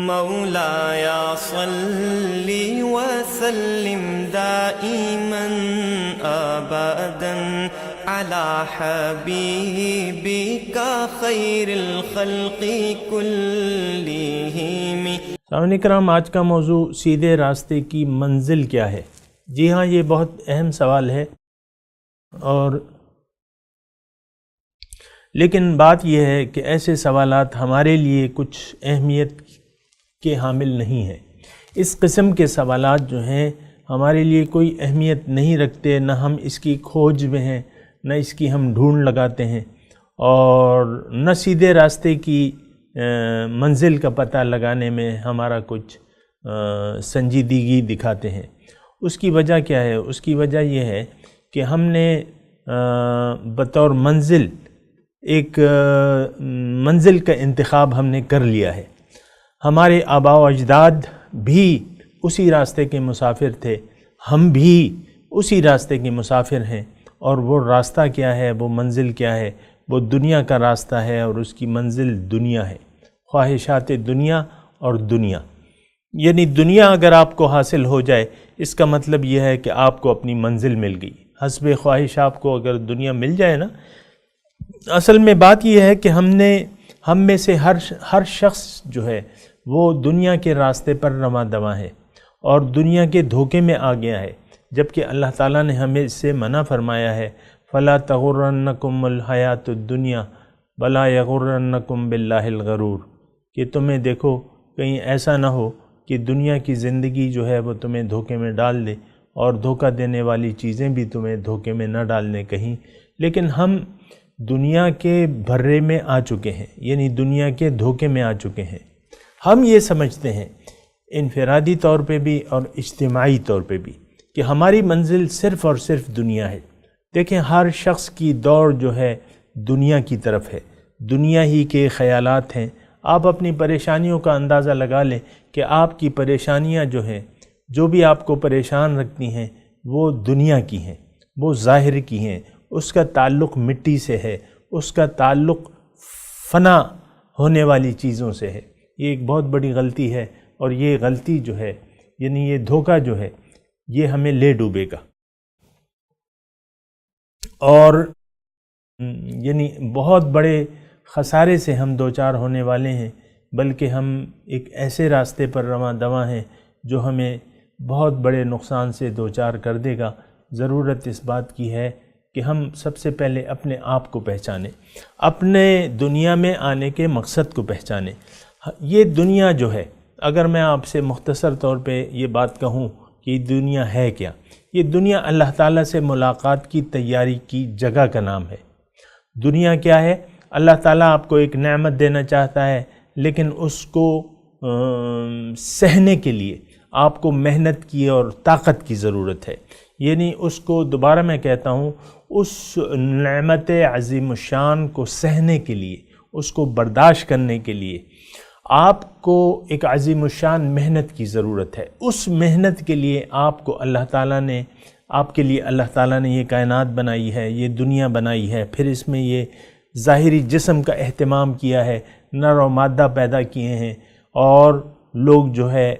مولایا صلی وسلم دائما ابدا علی حبیبک خیر الخلق کلہم۔ سامعین کرام، آج کا موضوع سیدھے راستے کی منزل کیا ہے؟ جی ہاں، یہ بہت اہم سوال ہے، اور لیکن بات یہ ہے کہ ایسے سوالات ہمارے لیے کچھ اہمیت کے حامل نہیں ہیں۔ اس قسم کے سوالات جو ہیں ہمارے لیے کوئی اہمیت نہیں رکھتے، نہ ہم اس کی کھوج میں ہیں، نہ اس کی ہم ڈھونڈ لگاتے ہیں، اور نہ سیدھے راستے کی منزل کا پتہ لگانے میں ہمارا کچھ سنجیدگی دکھاتے ہیں۔ اس کی وجہ کیا ہے؟ اس کی وجہ یہ ہے کہ ہم نے بطور منزل ایک منزل کا انتخاب ہم نے کر لیا ہے۔ ہمارے آباء و اجداد بھی اسی راستے کے مسافر تھے، ہم بھی اسی راستے کے مسافر ہیں، اور وہ راستہ کیا ہے، وہ منزل کیا ہے؟ وہ دنیا کا راستہ ہے، اور اس کی منزل دنیا ہے، خواہشات دنیا اور دنیا۔ یعنی دنیا اگر آپ کو حاصل ہو جائے، اس کا مطلب یہ ہے کہ آپ کو اپنی منزل مل گئی۔ حسب خواہش آپ کو اگر دنیا مل جائے نا، اصل میں بات یہ ہے کہ ہم میں سے ہر شخص جو ہے وہ دنیا کے راستے پر رواں دواں ہے، اور دنیا کے دھوکے میں آ گیا ہے، جبکہ اللہ تعالیٰ نے ہمیں اس سے منع فرمایا ہے، فَلَا تَغُرَّنَّكُمُ الْحَيَاةُ الدُّنْيَا وَلَا يَغُرَّنَّكُمْ بِاللَّهِ الْغَرُورُ، کہ تمہیں دیکھو کہیں ایسا نہ ہو کہ دنیا کی زندگی جو ہے وہ تمہیں دھوکے میں ڈال دے، اور دھوکہ دینے والی چیزیں بھی تمہیں دھوکے میں نہ ڈالنے کہیں۔ لیکن ہم دنیا کے بھرے میں آ چکے ہیں، یعنی دنیا کے دھوکے میں آ چکے ہیں۔ ہم یہ سمجھتے ہیں انفرادی طور پہ بھی اور اجتماعی طور پہ بھی کہ ہماری منزل صرف اور صرف دنیا ہے۔ دیکھیں، ہر شخص کی دوڑ جو ہے دنیا کی طرف ہے، دنیا ہی کے خیالات ہیں۔ آپ اپنی پریشانیوں کا اندازہ لگا لیں کہ آپ کی پریشانیاں جو ہیں، جو بھی آپ کو پریشان رکھتی ہیں، وہ دنیا کی ہیں، وہ ظاہر کی ہیں۔ اس کا تعلق مٹی سے ہے، اس کا تعلق فنا ہونے والی چیزوں سے ہے۔ یہ ایک بہت بڑی غلطی ہے، اور یہ غلطی جو ہے، یعنی یہ دھوکہ جو ہے، یہ ہمیں لے ڈوبے گا، اور یعنی بہت بڑے خسارے سے ہم دوچار ہونے والے ہیں، بلکہ ہم ایک ایسے راستے پر رواں دواں ہیں جو ہمیں بہت بڑے نقصان سے دوچار کر دے گا۔ ضرورت اس بات کی ہے کہ ہم سب سے پہلے اپنے آپ کو پہچانیں، اپنے دنیا میں آنے کے مقصد کو پہچانیں۔ یہ دنیا جو ہے، اگر میں آپ سے مختصر طور پہ یہ بات کہوں کہ یہ دنیا ہے کیا، یہ دنیا اللہ تعالیٰ سے ملاقات کی تیاری کی جگہ کا نام ہے۔ دنیا کیا ہے؟ اللہ تعالیٰ آپ کو ایک نعمت دینا چاہتا ہے، لیکن اس کو سہنے کے لیے آپ کو محنت کی اور طاقت کی ضرورت ہے۔ یعنی اس کو دوبارہ میں کہتا ہوں، اس نعمت عظیم الشان کو سہنے کے لیے، اس کو برداشت کرنے کے لیے آپ کو ایک عظیم الشان محنت کی ضرورت ہے۔ اس محنت کے لیے آپ کے لیے اللہ تعالیٰ نے یہ کائنات بنائی ہے، یہ دنیا بنائی ہے، پھر اس میں یہ ظاہری جسم کا اہتمام کیا ہے، نر و مادہ پیدا کیے ہیں، اور لوگ جو ہے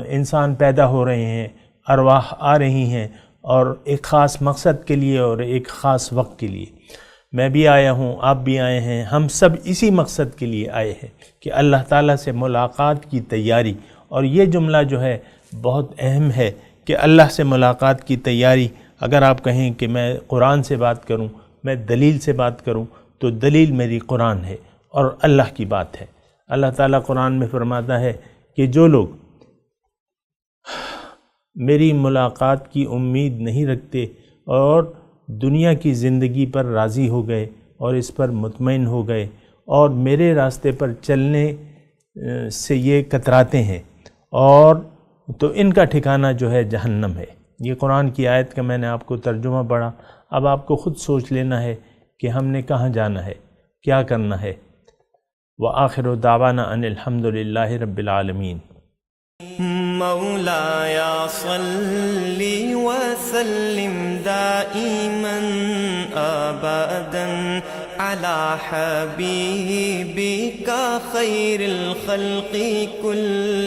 انسان پیدا ہو رہے ہیں، ارواح آ رہی ہیں، اور ایک خاص مقصد کے لیے اور ایک خاص وقت کے لیے۔ میں بھی آیا ہوں، آپ بھی آئے ہیں، ہم سب اسی مقصد کے لیے آئے ہیں کہ اللہ تعالیٰ سے ملاقات کی تیاری۔ اور یہ جملہ جو ہے بہت اہم ہے کہ اللہ سے ملاقات کی تیاری۔ اگر آپ کہیں کہ میں قرآن سے بات کروں، میں دلیل سے بات کروں، تو دلیل میری قرآن ہے اور اللہ کی بات ہے۔ اللہ تعالیٰ قرآن میں فرماتا ہے کہ جو لوگ میری ملاقات کی امید نہیں رکھتے اور دنیا کی زندگی پر راضی ہو گئے اور اس پر مطمئن ہو گئے اور میرے راستے پر چلنے سے یہ کتراتے ہیں، اور تو ان کا ٹھکانہ جو ہے جہنم ہے۔ یہ قرآن کی آیت کا میں نے آپ کو ترجمہ پڑھا۔ اب آپ کو خود سوچ لینا ہے کہ ہم نے کہاں جانا ہے، کیا کرنا ہے۔ وآخر دعوانا ان الحمد للہ رب العالمین۔ مولایا صلی وسلم دائما ابدا على حبيبك خير الخلق كلهم